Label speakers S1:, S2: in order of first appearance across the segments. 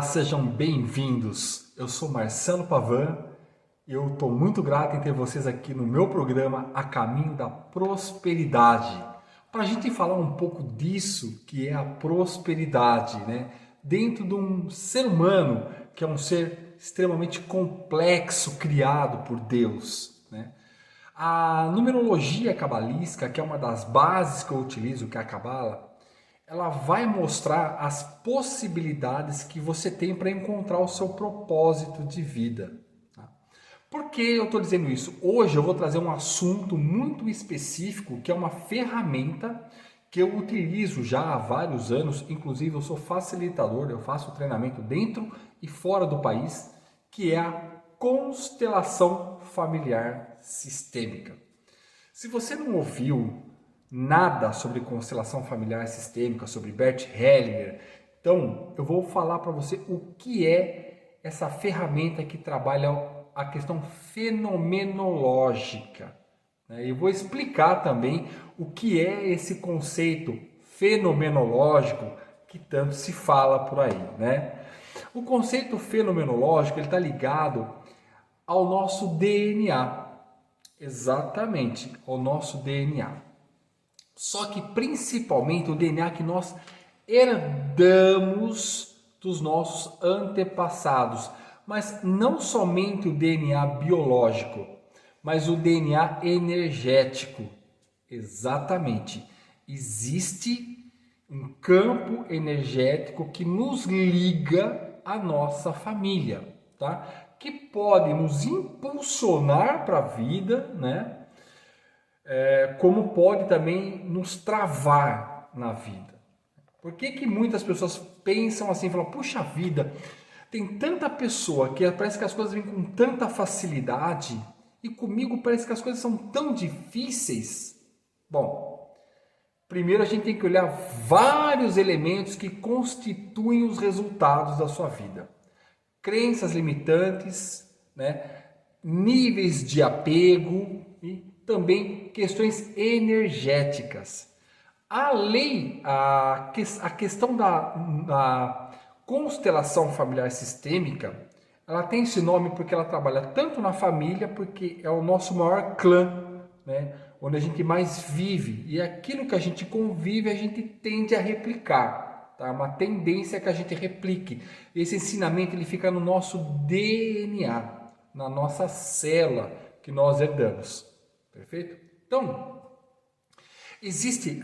S1: Sejam bem-vindos. Eu sou Marcelo Pavan e eu estou muito grato em ter vocês aqui no meu programa A Caminho da Prosperidade. Para a gente falar um pouco disso que é a prosperidade, né? Dentro de um ser humano que é um ser extremamente complexo, criado por Deus, né? A numerologia cabalística, que é uma das bases que eu utilizo, que é a Cabala, ela vai mostrar as possibilidades que você tem para encontrar o seu propósito de vida. Tá? Por que eu estou dizendo isso? Hoje eu vou trazer um assunto muito específico, que é uma ferramenta que eu utilizo já há vários anos, inclusive eu sou facilitador, eu faço treinamento dentro e fora do país, que é a constelação familiar sistêmica. Se você não ouviu nada sobre constelação familiar sistêmica, sobre Bert Hellinger, então eu vou falar para você o que é essa ferramenta que trabalha a questão fenomenológica. Eu vou explicar também o que é esse conceito fenomenológico que tanto se fala por aí, né? O conceito fenomenológico ele está ligado ao nosso DNA, exatamente ao nosso DNA. Só que principalmente o DNA que nós herdamos dos nossos antepassados, mas não somente o DNA biológico, mas o DNA energético. Exatamente. Existe um campo energético que nos liga à nossa família, tá? Que pode nos impulsionar para a vida, né? Como pode também nos travar na vida. Por que muitas pessoas pensam assim, falam, puxa vida, tem tanta pessoa que parece que as coisas vêm com tanta facilidade e comigo parece que as coisas são tão difíceis? Bom, primeiro a gente tem que olhar vários elementos que constituem os resultados da sua vida. Crenças limitantes, né? Níveis de apego e também questões energéticas. A questão da constelação familiar sistêmica, ela tem esse nome porque ela trabalha tanto na família, porque é o nosso maior clã, né? Onde a gente mais vive, e aquilo que a gente convive a gente tende a replicar, tá? Uma tendência que a gente replique. Esse ensinamento ele fica no nosso DNA, na nossa célula que nós herdamos. Perfeito? Então, existem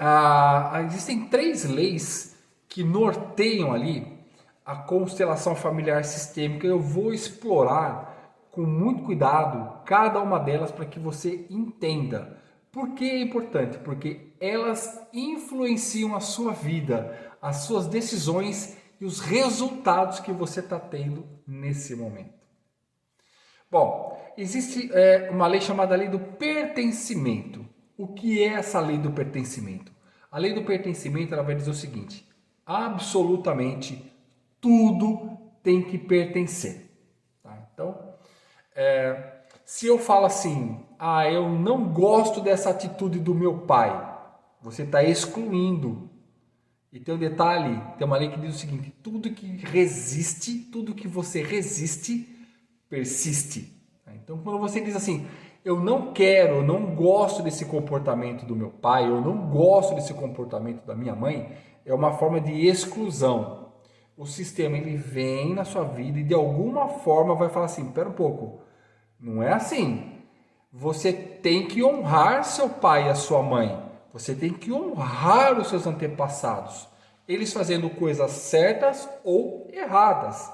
S1: 3 leis que norteiam ali a constelação familiar sistêmica. Eu vou explorar com muito cuidado cada uma delas para que você entenda. Por que é importante? Porque elas influenciam a sua vida, as suas decisões e os resultados que você está tendo nesse momento. Bom, existe uma lei chamada lei do pertencimento. O que é essa lei do pertencimento? A lei do pertencimento ela vai dizer o seguinte: absolutamente tudo tem que pertencer. Tá? Então, se eu falo assim, eu não gosto dessa atitude do meu pai, você está excluindo. E tem um detalhe, tem uma lei que diz o seguinte: tudo que resiste, tudo que você resiste, persiste. Então, quando você diz assim, eu não quero, eu não gosto desse comportamento do meu pai, eu não gosto desse comportamento da minha mãe, é uma forma de exclusão. O sistema ele vem na sua vida e de alguma forma vai falar assim, espera um pouco, não é assim. Você tem que honrar seu pai e a sua mãe. Você tem que honrar os seus antepassados. Eles fazendo coisas certas ou erradas.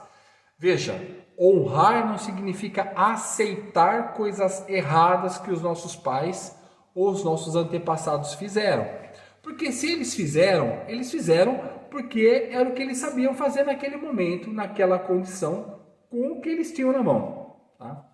S1: Veja, honrar não significa aceitar coisas erradas que os nossos pais ou os nossos antepassados fizeram. Porque se eles fizeram porque era o que eles sabiam fazer naquele momento, naquela condição, com o que eles tinham na mão. Tá?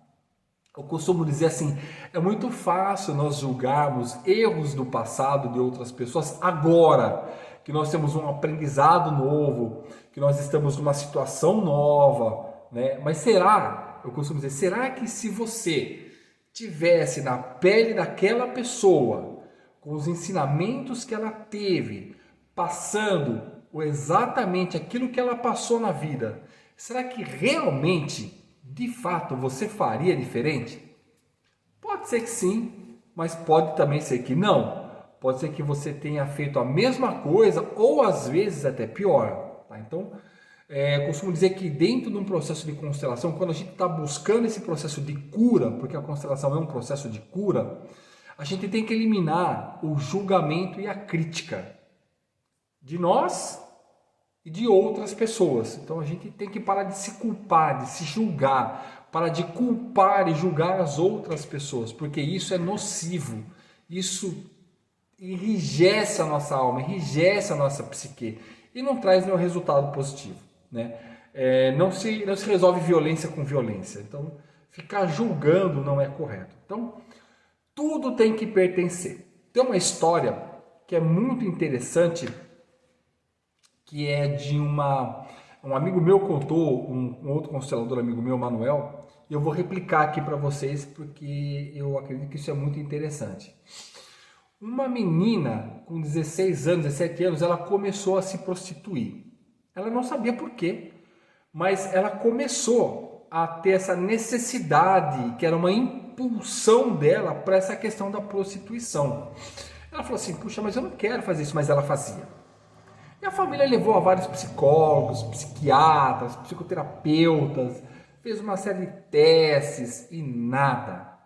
S1: Eu costumo dizer assim, é muito fácil nós julgarmos erros do passado de outras pessoas agora, que nós temos um aprendizado novo, que nós estamos numa situação nova, né? Mas será, eu costumo dizer, será que se você tivesse na pele daquela pessoa, com os ensinamentos que ela teve, passando exatamente aquilo que ela passou na vida, será que realmente, de fato, você faria diferente? Pode ser que sim, mas pode também ser que não. Pode ser que você tenha feito a mesma coisa ou às vezes até pior. Tá? Então, eu costumo dizer que dentro de um processo de constelação, quando a gente está buscando esse processo de cura, porque a constelação é um processo de cura, a gente tem que eliminar o julgamento e a crítica de nós e de outras pessoas. Então a gente tem que parar de se culpar, de se julgar, parar de culpar e julgar as outras pessoas, porque isso é nocivo, isso enrijece a nossa alma, enrijece a nossa psique e não traz nenhum resultado positivo, né? Não se resolve violência com violência, então ficar julgando não é correto. Então tudo tem que pertencer. Tem uma história que é muito interessante, que é de um amigo meu contou, um outro constelador amigo meu, Manuel, e eu vou replicar aqui para vocês porque eu acredito que isso é muito interessante. Uma menina com 16 anos, 17 anos, ela começou a se prostituir. Ela não sabia por quê, mas ela começou a ter essa necessidade, que era uma impulsão dela para essa questão da prostituição. Ela falou assim, puxa, mas eu não quero fazer isso, mas ela fazia. E a família levou a vários psicólogos, psiquiatras, psicoterapeutas, fez uma série de testes e nada.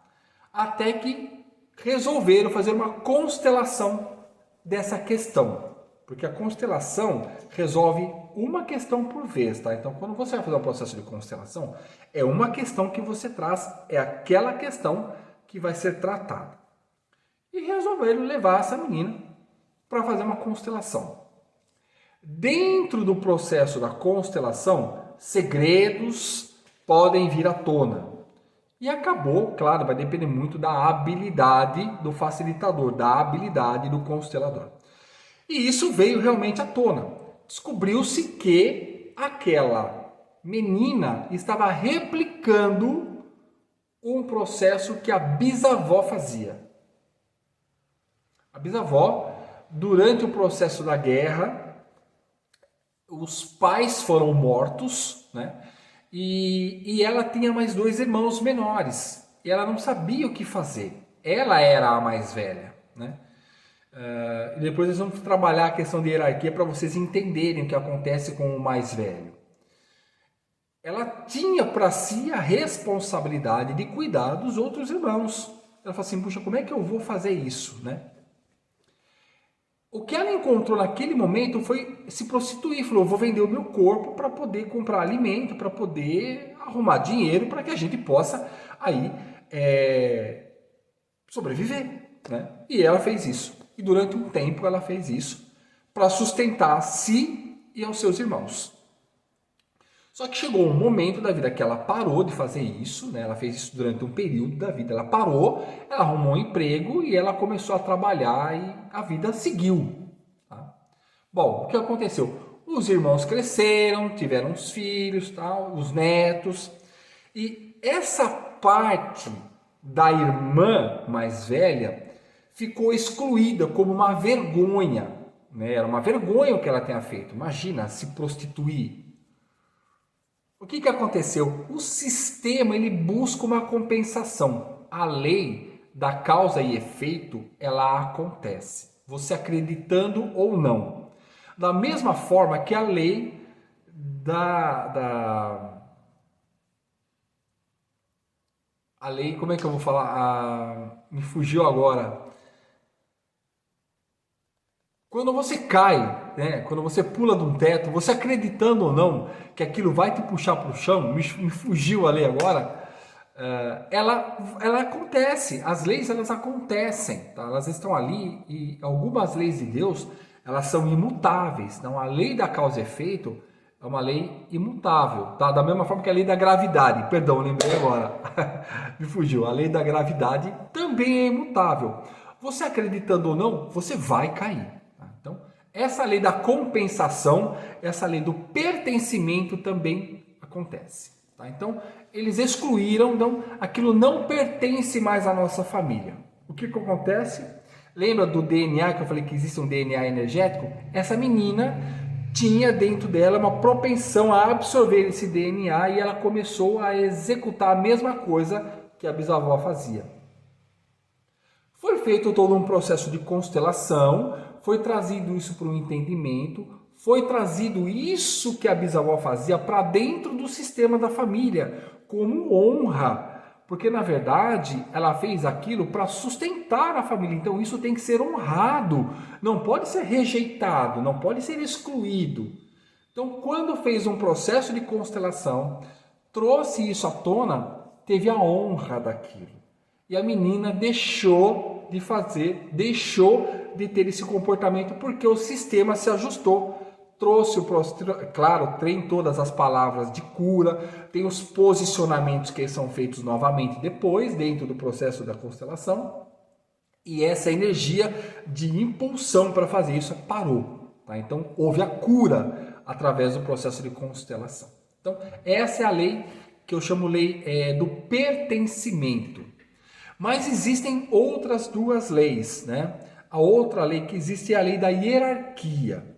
S1: Até que resolveram fazer uma constelação dessa questão. Porque a constelação resolve uma questão por vez, tá? Então, quando você vai fazer um processo de constelação, é uma questão que você traz, é aquela questão que vai ser tratada. E resolveram levar essa menina para fazer uma constelação. Dentro do processo da constelação, segredos podem vir à tona. E acabou, claro, vai depender muito da habilidade do facilitador, da habilidade do constelador. E isso veio realmente à tona. Descobriu-se que aquela menina estava replicando um processo que a bisavó fazia. A bisavó, durante o processo da guerra, os pais foram mortos, né? E ela tinha mais 2 irmãos menores. E ela não sabia o que fazer. Ela era a mais velha, né? E depois nós vamos trabalhar a questão de hierarquia para vocês entenderem o que acontece com o mais velho. Ela tinha para si a responsabilidade de cuidar dos outros irmãos. Ela falou assim, puxa, como é que eu vou fazer isso, né? O que ela encontrou naquele momento foi se prostituir. Falou, eu vou vender o meu corpo para poder comprar alimento, para poder arrumar dinheiro, para que a gente possa aí sobreviver, né? E ela fez isso. E durante um tempo ela fez isso para sustentar a si e aos seus irmãos. Só que chegou um momento da vida que ela parou de fazer isso, né? Ela fez isso durante um período da vida. Ela parou, ela arrumou um emprego e ela começou a trabalhar e a vida seguiu. Tá? Bom, o que aconteceu? Os irmãos cresceram, tiveram os filhos, tal, os netos. E essa parte da irmã mais velha ficou excluída como uma vergonha. Né? Era uma vergonha o que ela tinha feito. Imagina, se prostituir. O que aconteceu? O sistema ele busca uma compensação. A lei da causa e efeito, ela acontece. Você acreditando ou não. Da mesma forma que a lei a lei, como é que eu vou falar? Me fugiu agora. Quando você cai, né? Quando você pula de um teto, você acreditando ou não que aquilo vai te puxar para o chão, me fugiu a lei agora, ela acontece, as leis elas acontecem, tá? Elas estão ali e algumas leis de Deus, elas são imutáveis. Então a lei da causa e efeito é uma lei imutável, tá? Da mesma forma que a lei da gravidade, perdão, lembrei agora, me fugiu, a lei da gravidade também é imutável. Você acreditando ou não, você vai cair. Então, essa lei da compensação, essa lei do pertencimento também acontece. Tá? Então, eles excluíram, então, aquilo não pertence mais à nossa família. O que acontece? Lembra do DNA, que eu falei que existe um DNA energético? Essa menina tinha dentro dela uma propensão a absorver esse DNA e ela começou a executar a mesma coisa que a bisavó fazia. Foi feito todo um processo de constelação, foi trazido isso para o entendimento, foi trazido isso que a bisavó fazia para dentro do sistema da família, como honra. Porque, na verdade, ela fez aquilo para sustentar a família. Então, isso tem que ser honrado. Não pode ser rejeitado, não pode ser excluído. Então, quando fez um processo de constelação, trouxe isso à tona, teve a honra daquilo. E a menina deixou de fazer, deixou de ter esse comportamento porque o sistema se ajustou. Trouxe, claro, tem todas as palavras de cura, tem os posicionamentos que são feitos novamente depois, dentro do processo da constelação, e essa energia de impulsão para fazer isso parou. Tá? Então, houve a cura através do processo de constelação. Então, essa é a lei que eu chamo lei do pertencimento. Mas existem outras duas leis, né? A outra lei que existe é a lei da hierarquia,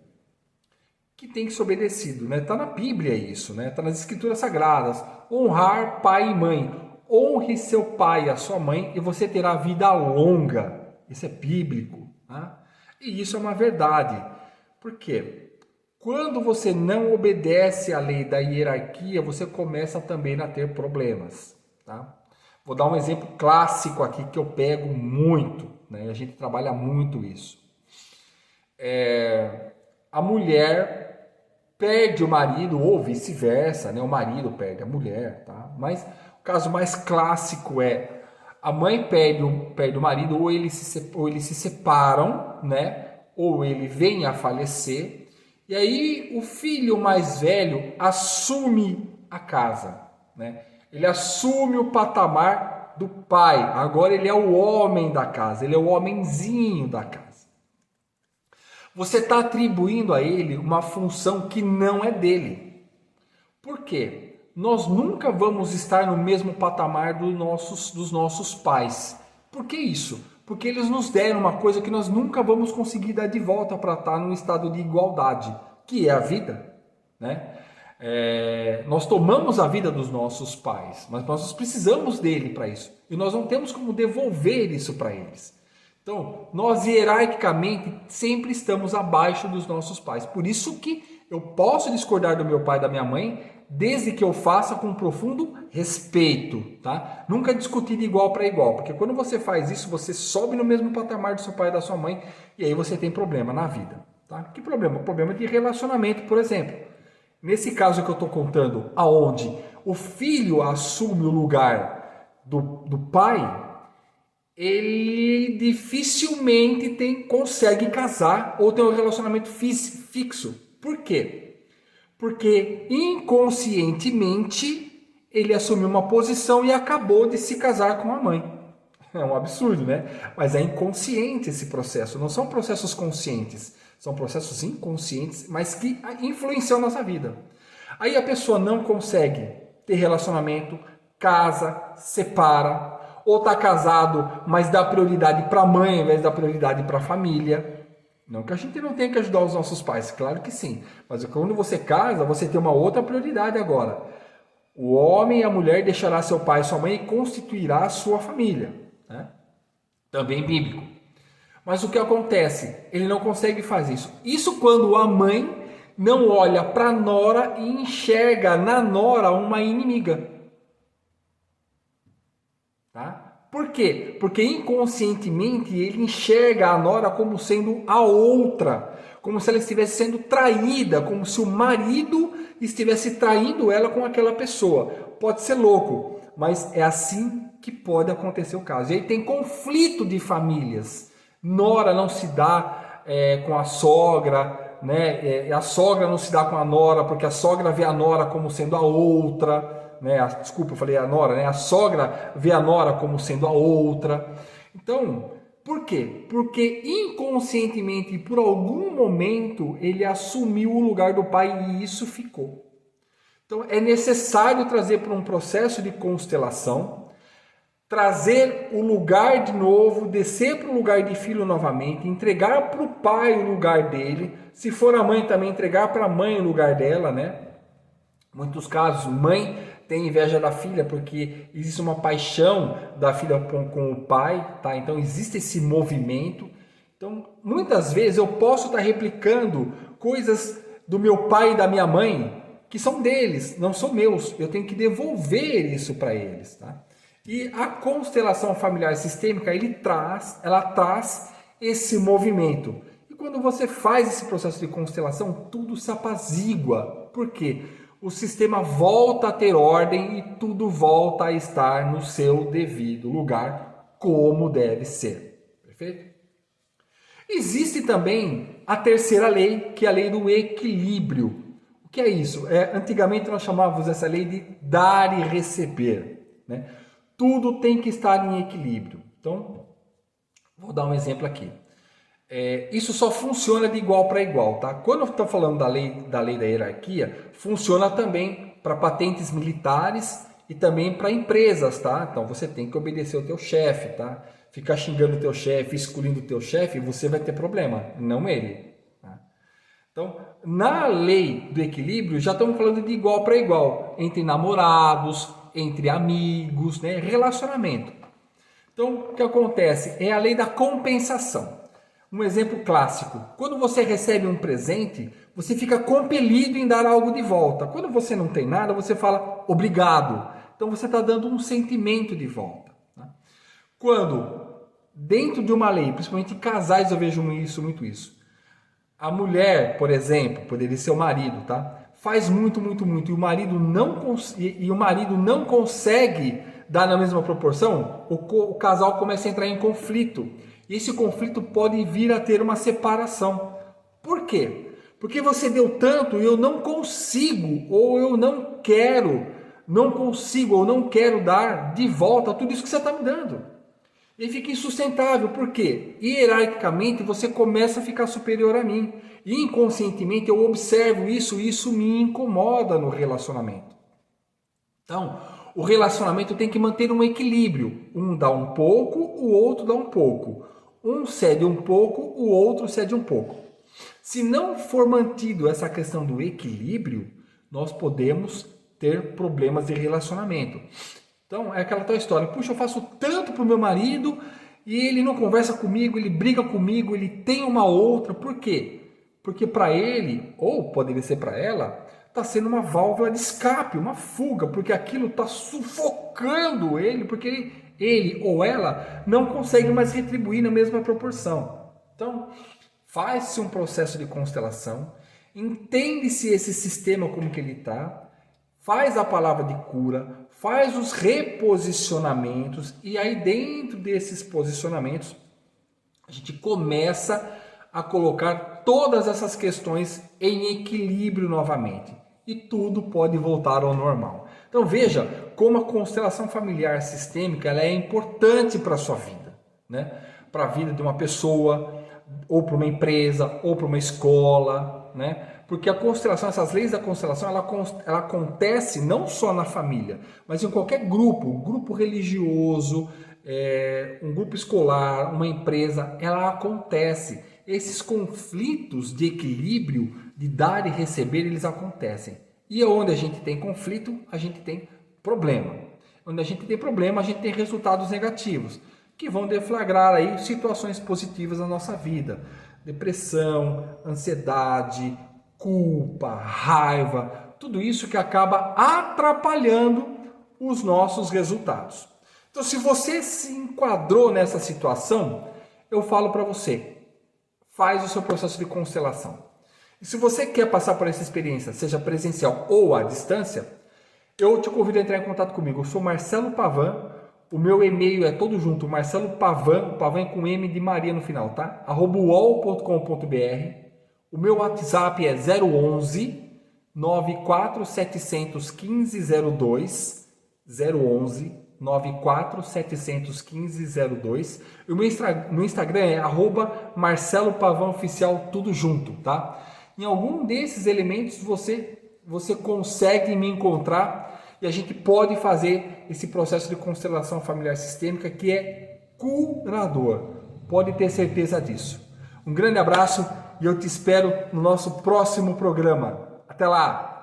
S1: que tem que ser obedecido, né? Tá na Bíblia isso, né? Tá nas Escrituras Sagradas. Honrar pai e mãe. Honre seu pai e a sua mãe e você terá vida longa. Isso é bíblico, né? E isso é uma verdade. Por quê? Quando você não obedece à lei da hierarquia, você começa também a ter problemas, tá? Vou dar um exemplo clássico aqui que eu pego muito, né? A gente trabalha muito isso. A mulher perde o marido ou vice-versa, né? O marido perde a mulher, tá? Mas o caso mais clássico é a mãe perde o marido ou eles se separam, né? Ou ele vem a falecer. E aí o filho mais velho assume a casa, né? Ele assume o patamar do pai. Agora ele é o homem da casa, ele é o homenzinho da casa. Você está atribuindo a ele uma função que não é dele. Por quê? Nós nunca vamos estar no mesmo patamar dos nossos pais. Por que isso? Porque eles nos deram uma coisa que nós nunca vamos conseguir dar de volta para estar num estado de igualdade, que é a vida, né? Nós tomamos a vida dos nossos pais, mas nós precisamos dele para isso. E nós não temos como devolver isso para eles. Então, nós hierarquicamente sempre estamos abaixo dos nossos pais. Por isso que eu posso discordar do meu pai e da minha mãe, desde que eu faça com profundo respeito, tá? Nunca discutir de igual para igual, porque quando você faz isso, você sobe no mesmo patamar do seu pai e da sua mãe, e aí você tem problema na vida, tá? Que problema? Problema de relacionamento, por exemplo. Nesse caso que eu estou contando, aonde o filho assume o lugar do pai, ele dificilmente consegue casar ou ter um relacionamento fixo. Por quê? Porque inconscientemente ele assumiu uma posição e acabou de se casar com a mãe. É um absurdo, né? Mas é inconsciente esse processo, não são processos conscientes, são processos inconscientes, mas que influenciam a nossa vida. Aí a pessoa não consegue ter relacionamento, casa, separa, ou está casado, mas dá prioridade para a mãe ao invés de dar prioridade para a família. Não que a gente não tenha que ajudar os nossos pais, claro que sim. Mas quando você casa, você tem uma outra prioridade agora. O homem e a mulher deixará seu pai e sua mãe e constituirá a sua família, né? Também bíblico. Mas o que acontece? Ele não consegue fazer isso. Isso quando a mãe não olha para a nora e enxerga na nora uma inimiga. Tá? Por quê? Porque inconscientemente ele enxerga a nora como sendo a outra, como se ela estivesse sendo traída, como se o marido estivesse traindo ela com aquela pessoa. Pode ser louco, mas é assim que pode acontecer o caso. E aí tem conflito de famílias. Nora não se dá com a sogra, né? A sogra não se dá com a nora, porque a sogra vê a nora como sendo a outra. Né? Desculpa, eu falei a nora, né? A sogra vê a nora como sendo a outra. Então, por quê? Porque inconscientemente, por algum momento, ele assumiu o lugar do pai e isso ficou. Então, é necessário trazer para um processo de constelação trazer o lugar de novo, descer para o lugar de filho novamente, entregar para o pai o lugar dele, se for a mãe também entregar para a mãe o lugar dela, né? Muitos casos, mãe tem inveja da filha porque existe uma paixão da filha com o pai, tá? Então existe esse movimento. Então, muitas vezes eu posso estar replicando coisas do meu pai e da minha mãe que são deles, não são meus. Eu tenho que devolver isso para eles, tá? E a constelação familiar sistêmica, ela traz esse movimento. E quando você faz esse processo de constelação, tudo se apazigua. Por quê? O sistema volta a ter ordem e tudo volta a estar no seu devido lugar, como deve ser. Perfeito? Existe também a terceira lei, que é a lei do equilíbrio. O que é isso? Antigamente nós chamávamos essa lei de dar e receber, né? Tudo tem que estar em equilíbrio. Então, vou dar um exemplo aqui. Isso só funciona de igual para igual, tá? Quando eu estou falando da lei da hierarquia, funciona também para patentes militares e também para empresas, tá? Então você tem que obedecer o teu chefe, tá? Ficar xingando o teu chefe, excluindo o teu chefe, você vai ter problema, não ele. Tá? Então, na lei do equilíbrio, já estamos falando de igual para igual, entre namorados, entre amigos, né? Relacionamento. Então, o que acontece? É a lei da compensação. Um exemplo clássico, quando você recebe um presente, você fica compelido em dar algo de volta. Quando você não tem nada, você fala obrigado. Então você está dando um sentimento de volta. Né? Quando, dentro de uma lei, principalmente em casais eu vejo muito isso. A mulher, por exemplo, poderia ser o marido, tá? Faz muito, e o marido não consegue dar na mesma proporção, o casal começa a entrar em conflito. E esse conflito pode vir a ter uma separação. Por quê? Porque você deu tanto e eu não consigo, ou eu não consigo, ou não quero dar de volta tudo isso que você está me dando. E fica insustentável, por quê? Hierarquicamente você começa a ficar superior a mim. E inconscientemente eu observo isso e isso me incomoda no relacionamento. Então, o relacionamento tem que manter um equilíbrio. Um dá um pouco, o outro dá um pouco. Um cede um pouco, o outro cede um pouco. Se não for mantido essa questão do equilíbrio, nós podemos ter problemas de relacionamento. Então, é aquela tal história. Puxa, eu faço tanto para o meu marido e ele não conversa comigo, ele briga comigo, ele tem uma outra. Por quê? Porque para ele, ou poderia ser para ela, está sendo uma válvula de escape, uma fuga, porque aquilo está sufocando ele, porque ele ou ela não consegue mais retribuir na mesma proporção. Então, faz-se um processo de constelação, entende-se esse sistema como que ele está, faz a palavra de cura, faz os reposicionamentos e aí dentro desses posicionamentos a gente começa a colocar todas essas questões em equilíbrio novamente e tudo pode voltar ao normal. Então veja como a constelação familiar sistêmica ela é importante para a sua vida, né? Para a vida de uma pessoa, ou para uma empresa, ou para uma escola, né? Porque a constelação, essas leis da constelação, ela acontece não só na família, mas em qualquer grupo, um grupo religioso, um grupo escolar, uma empresa, ela acontece. Esses conflitos de equilíbrio, de dar e receber, eles acontecem. E onde a gente tem conflito, a gente tem problema. Onde a gente tem problema, a gente tem resultados negativos, que vão deflagrar aí situações positivas na nossa vida. Depressão, ansiedade, culpa, raiva, tudo isso que acaba atrapalhando os nossos resultados. Então, se você se enquadrou nessa situação, eu falo para você, faz o seu processo de constelação. E se você quer passar por essa experiência, seja presencial ou à distância, eu te convido a entrar em contato comigo. Eu sou Marcelo Pavan, o meu e-mail é todo junto, Marcelo Pavan, o Pavan é com M de Maria no final, tá? @uol.com.br. O meu WhatsApp é 011 9471502, 011 9471502. O meu Instagram é @Marcelo Pavan Oficial, tudo junto, tá? Em algum desses elementos você consegue me encontrar e a gente pode fazer esse processo de constelação familiar sistêmica que é curador. Pode ter certeza disso. Um grande abraço e eu te espero no nosso próximo programa. Até lá!